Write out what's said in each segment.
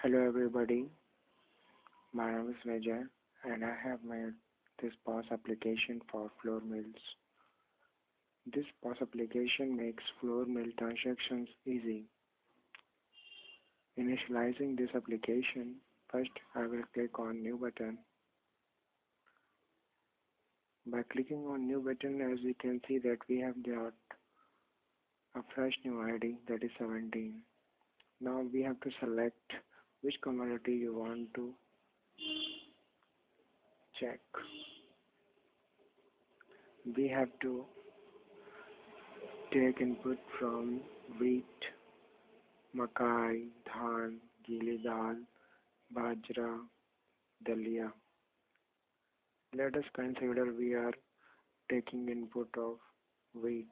Hello everybody, my name is Vijay and I have made this POS application for floor mills. This POS application makes floor mill transactions easy. Initializing this application, first I will click on new button. By clicking on new button, as you can see that we have got a fresh new ID, that is 17. Now we have to select which commodity you want to check. We have to take input from wheat, makai, dhan, gili dal, bajra, dalia. Let us consider we are taking input of wheat.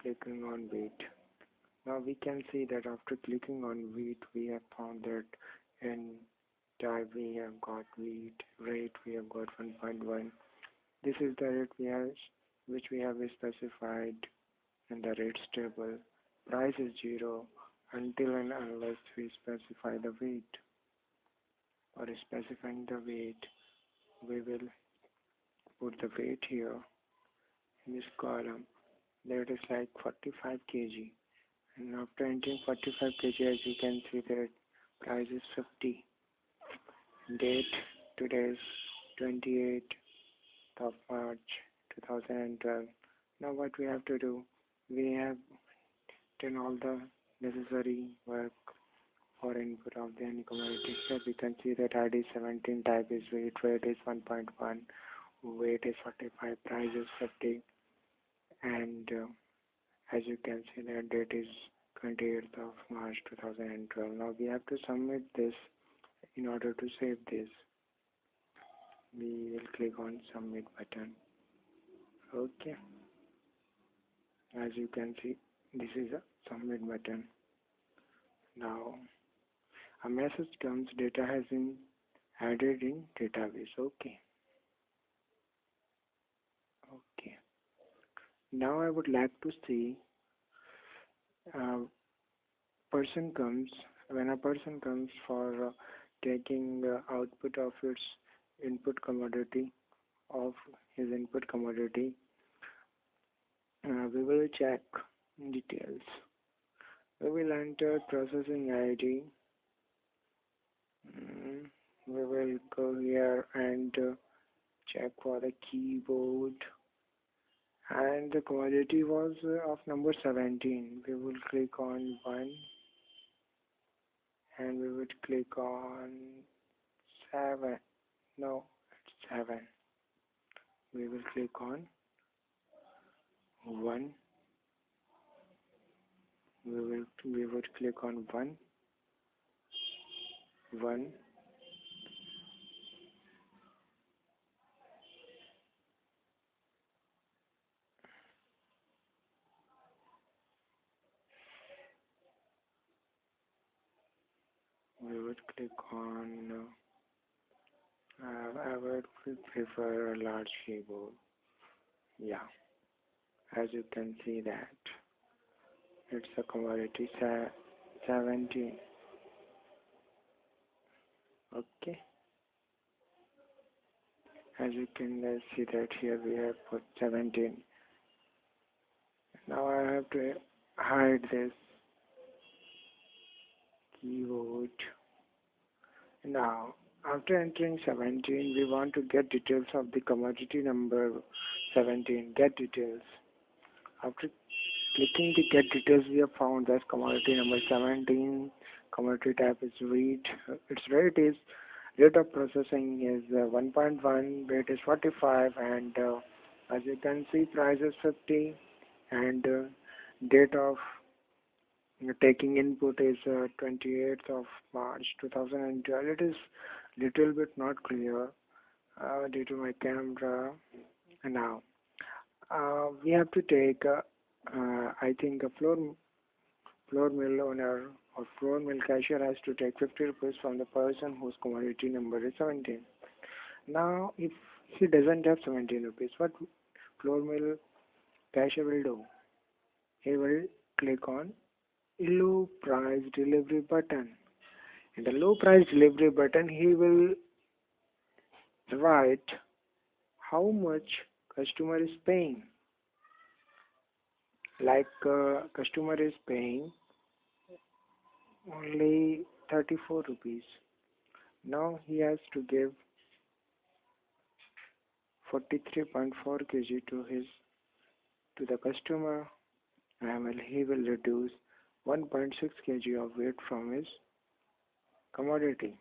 Clicking on wheat. Now we can see that after clicking on wheat, we have found that in type we have got wheat, rate we have got 1.1. This is the rate which we have specified in the rates table. Price is 0 until and unless we specify the weight. For specifying the weight, we will put the weight here in this column. That is like 45 kg. And after entering 45 kg, as you can see that price is 50. Date, today is 28th of March 2012. Now what we have to do, we have done all the necessary work for input of the any commodity. So we can see that ID 17, type is weight, rate is 1.1, weight is 45, price is 50, and as you can see that date is 28th of March 2012. Now we have to submit this. In order to save this, we will click on submit button. Okay, as you can see, this is a submit button. Now a message comes, data has been added in database. Okay. Now I would like to see person comes when a person comes for taking output of its input commodity of his input commodity. We will check details. We will enter processing ID. We will go here and check for the keyboard, and the commodity was of number 17. We will click on 1 and we would click on 7. No, it's 7. We will click on 1. We would click on 1. We would click on I would prefer a large keyboard. Yeah, as you can see that it's a commodity 17. Okay, as you can see that here we have put 17. Now I have to hide this keyboard. Now after entering 17, we want to get details of the commodity number 17. Get details. After clicking the get details, we have found that commodity number 17. Commodity type is wheat. Its rate of processing is 1.1. Weight is 45, and as you can see, price is 50, and date of taking input is 28th of March 2012. It is little bit not clear due to my camera. Now we have to take I think a floor mill owner or floor mill cashier has to take 50 rupees from the person whose commodity number is 17. Now if he doesn't have 17 rupees, what floor mill cashier will do? He will click on low price delivery button. In the low price delivery button, he will write how much customer is paying. Like customer is paying only 34 rupees. Now he has to give 43.4 kg to the customer, and he will reduce 1.6 kg of weight from his commodity.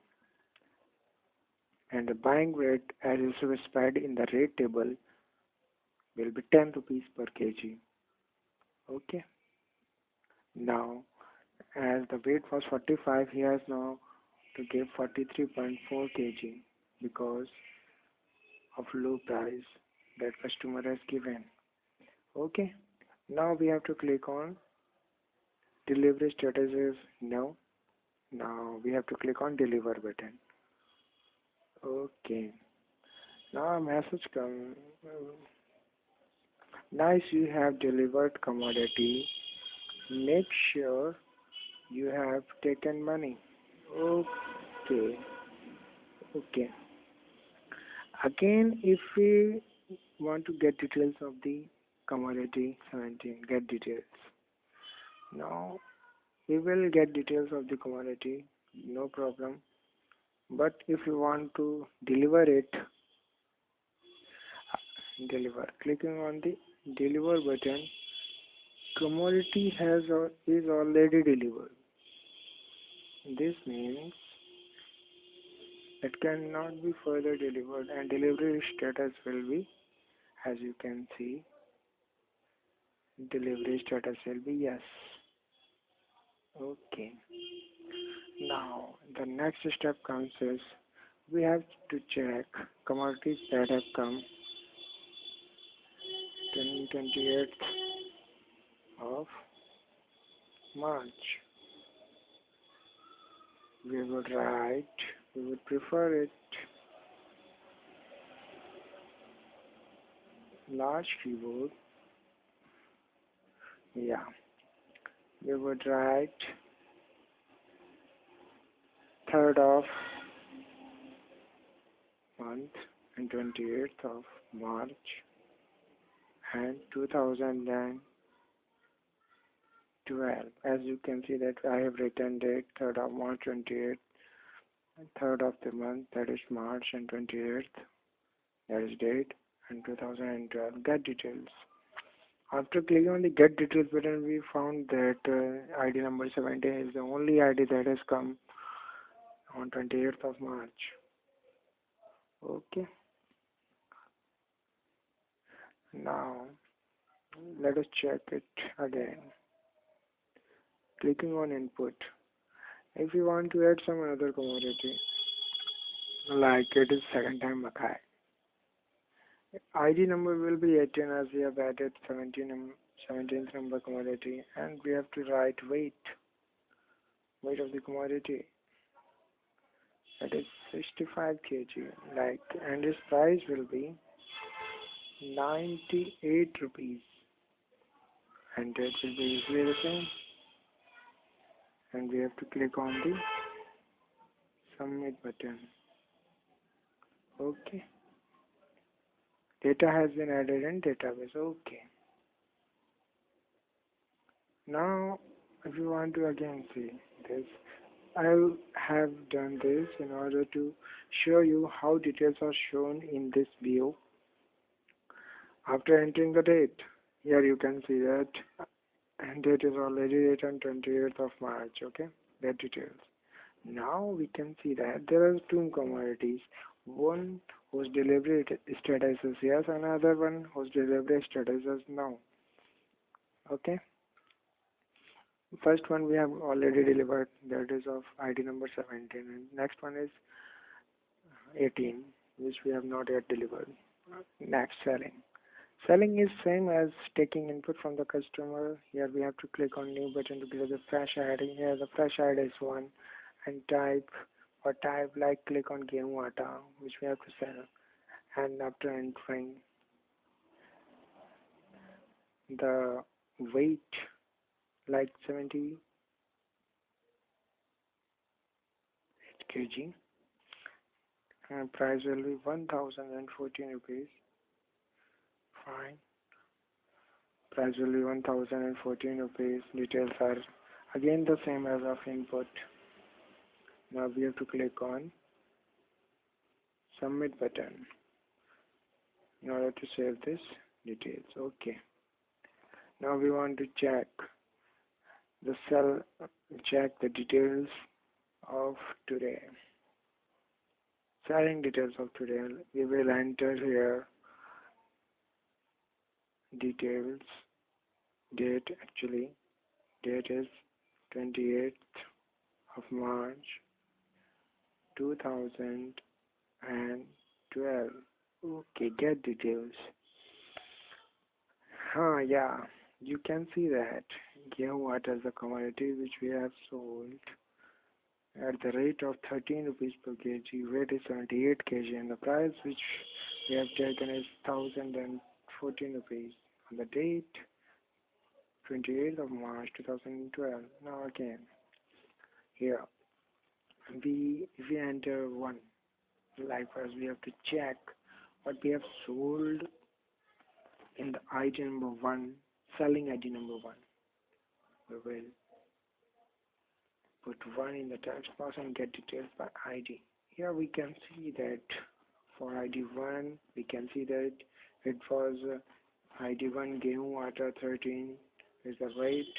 And the buying rate as is specified in the rate table will be 10 rupees per kg. Okay. Now, as the weight was 45, he has now to give 43.4 kg because of low price that customer has given. Okay. Now we have to click on delivery status is no. Now we have to click on deliver button. Okay. Now a message come. Nice, you have delivered commodity. Make sure you have taken money. Okay. Okay. Again, if we want to get details of the commodity 17, get details. Now we will get details of the commodity, no problem. But if you want to deliver it, deliver. Clicking on the deliver button, commodity is already delivered. This means it cannot be further delivered, and delivery status will be, as you can see, delivery status will be yes. Okay. Now the next step comes is we have to check commodities that have come 28th of March. We would write, we would prefer it large keyboard. Yeah, we would write 3rd of month and 28th of March and 2012. As you can see that I have written date 3rd of March 28th, 3rd of the month that is March and 28th that is date and 2012. Get details. After clicking on the get details button, we found that ID number 17 is the only ID that has come on 28th of March. Okay. Now let us check it again. Clicking on input. If you want to add some another commodity, like it is second time Makai. ID number will be 18 as we have added 17th number commodity, and we have to write weight of the commodity. That is 65 kg. Like, and its price will be 98 rupees. And that will be easily the same. And we have to click on the submit button. Okay. Data has been added in database. Okay. Now, if you want to again see this, I have done this in order to show you how details are shown in this view. After entering the date, here you can see that date is already written 28th of March. Okay, that details. Now we can see that there are two commodities. One whose delivery status is yes, another one whose delivery status is no. Okay. First one we have already delivered, that is of ID number 17, and next one is 18, which we have not yet delivered. Next, selling. Selling is same as taking input from the customer. Here we have to click on new button to get the fresh ID. Here the fresh ID is one, and type like click on Gehu Atta, which we have to sell. And after entering the weight like 70 kg. And price will be 1014 rupees. Fine. Price will be 1014 rupees. Details are again the same as of input. Now we have to click on submit button in order to save this details. Okay. Now we want to check the cell, check the details of today. Selling details of today. We will enter here details. Date actually. Date is 28th of March 2012. Okay, get details. Yeah, you can see that gear water is a commodity which we have sold at the rate of 13 rupees per kg. Weight is 78 kg, and the price which we have taken is 1014 rupees. On the date 28th of March 2012. Now again, here if we enter one, like first we have to check what we have sold in the ID number 1, selling ID number 1. We will put 1 in the text box and get details by ID. Here we can see that for ID 1, we can see that it was ID 1 Gehu Water 13 is the weight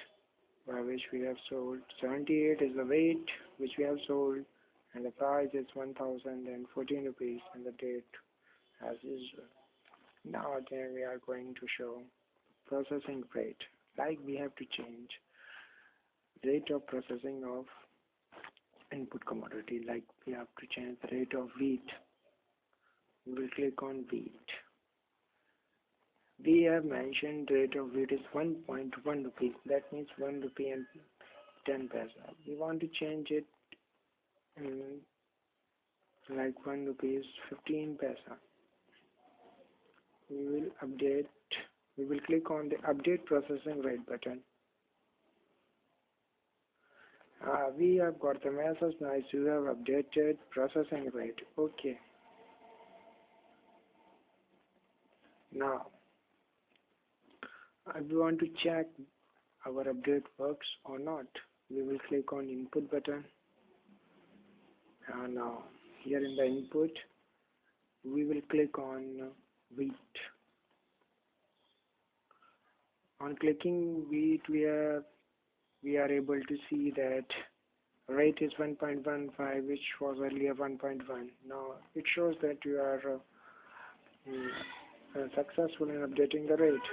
by which we have sold. 78 is the weight which we have sold, and the price is 1014 rupees and the date as usual. Now again we are going to show processing rate. Like we have to change rate of processing of input commodity. Like we have to change the rate of wheat. We will click on wheat. We have mentioned rate of wheat is 1.1 rupees. That means 1 rupee and 10 paisa. We want to change it like 1 rupees 15 paisa. We will update. We will click on the update processing rate button. We have got the message. Nice, you have updated processing rate. Okay. Now, if we want to check our update works or not, we will click on input button. Now, here in the input, we will click on wheat. On clicking wheat, we are able to see that rate is 1.15, which was earlier 1.1. Now it shows that you are successful in updating the rate.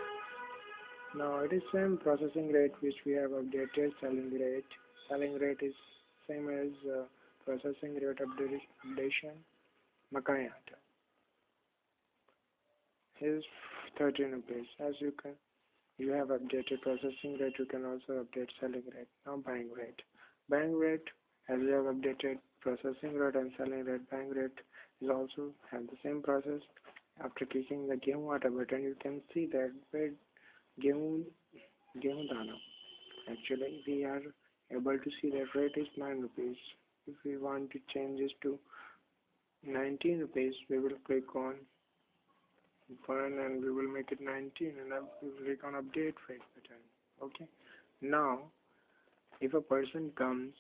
Now it is same processing rate which we have updated. Selling rate. Selling rate is same as processing rate updation. Makai atta is 13 rupees. As you have updated processing rate, you can also update selling rate. Now buying rate. Buying rate, as you have updated processing rate and selling rate, buying rate is also have the same process. After clicking the Gehu Water button, you can see that where Gehu Dana. Actually, we are able to see that rate is 9 rupees. If we want to change this to 19 rupees, we will click on 1 and we will make it 19, and we will click on update rate button. Okay. Now, if a person comes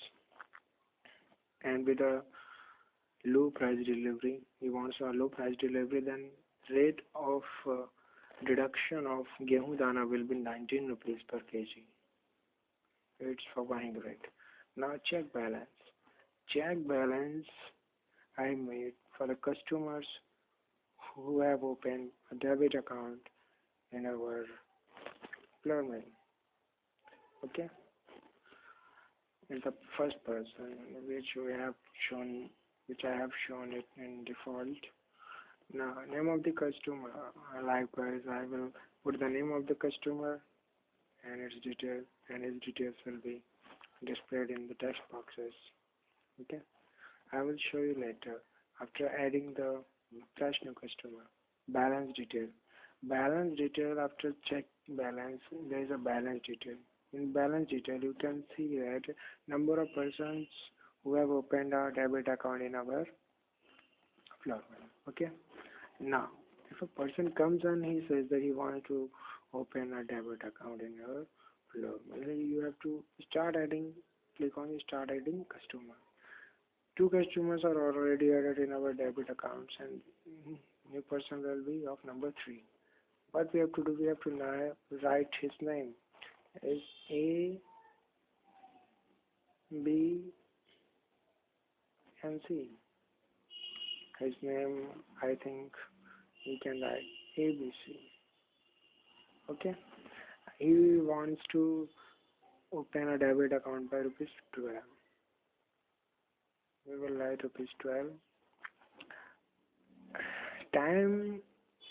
and with a low price delivery, he wants a low price delivery, then rate of deduction of Gehu Dana will be 19 rupees per kg. It's for buying rate. Now check balance. Check balance I made for the customers who have opened a debit account in our Plurman. Okay. Is the first person which I have shown it in default. Now name of the customer, likewise I will put the name of the customer and its details, and his details will be displayed in the text boxes. Okay, I will show you later after adding the fresh new customer. Balance detail. Balance detail, after check balance, there is a balance detail. In balance detail, you can see that number of persons who have opened a debit account in our floor money. Okay. Now, if a person comes and he says that he wants to open a debit account in your floor money, you have to start adding. Click on start adding customer. Two customers are already added in our debit accounts, and new person will be of number three. What we have to do? We have to now write his name. Is A, B, and C. His name, I think, we can write ABC. Okay. He wants to open a debit account by rupees 12. We will write rupees 12. Time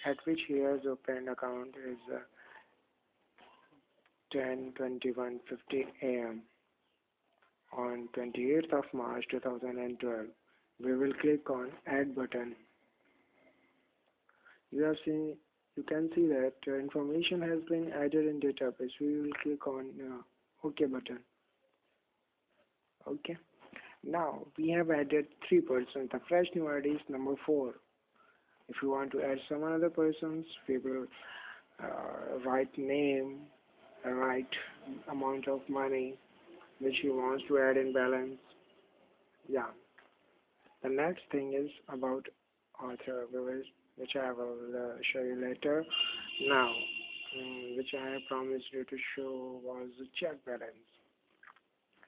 at which he has opened account is 10:21:50 a.m. on 28th of March 2012. We will click on Add button. You have seen, you can see that information has been added in database. We will click on OK button. Okay. Now we have added 3%. The fresh new ID is number 4. If you want to add some other persons, we will write name, write amount of money which he wants to add in balance. Yeah. The next thing is about author, which I will show you later. Now, which I have promised you to show was check balance.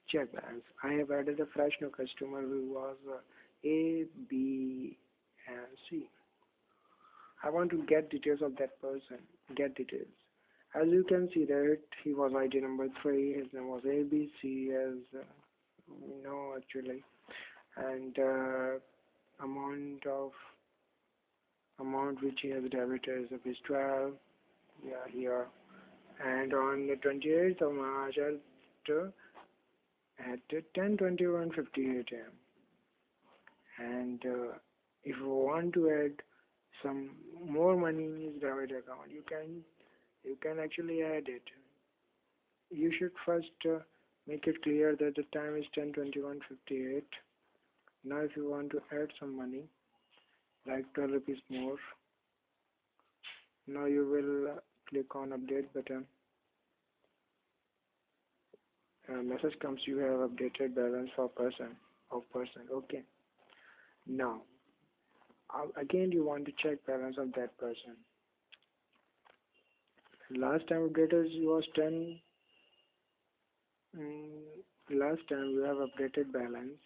Check balance. I have added a fresh new customer who was A, B, and C. I want to get details of that person. Get details. As you can see that he was ID number 3. His name was ABC, as no actually, and amount which he has debited is rupees 12. Yeah, here. And on the 28th of March at 10:21:58 a.m. And if you want to add some more money in his debit account, you can actually add it. You should first make it clear that the time is 10:21:58. Now if you want to add some money, like 12 rupees more, now you will click on update button. A message comes, you have updated balance for person. Okay. Now again you want to check balance of that person. Last time updated was 10. Last time you have updated balance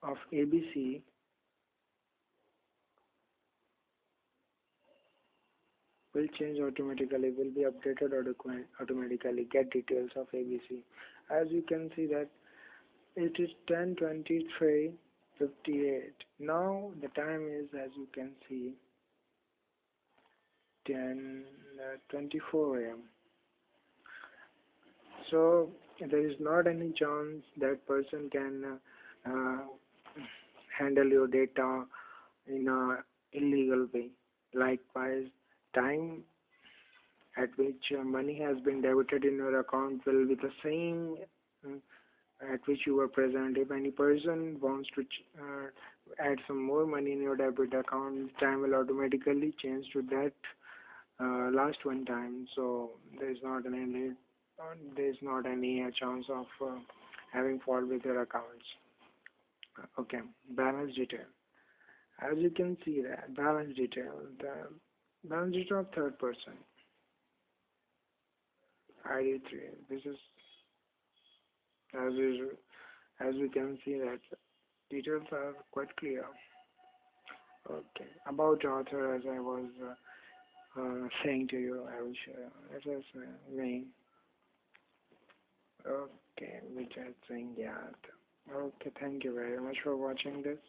of ABC will change automatically, will be updated automatically. Get details of ABC. As you can see that it is 10:23:58. Now the time is, as you can see, 10:24 a.m. So there is not any chance that person can handle your data in a illegal way. Likewise, time at which money has been debited in your account will be the same at which you were present. If any person wants to add some more money in your debit account, time will automatically change to that last one time. So there is not any chance of having fault with your accounts. Okay, balance detail. As you can see that balance detail, the balance detail of third person, ID 3. This is as usual. As we can see that details are quite clear. Okay, about author, as I was saying to you, I will share. It is me. Okay, which I think, yeah. Okay, thank you very much for watching this.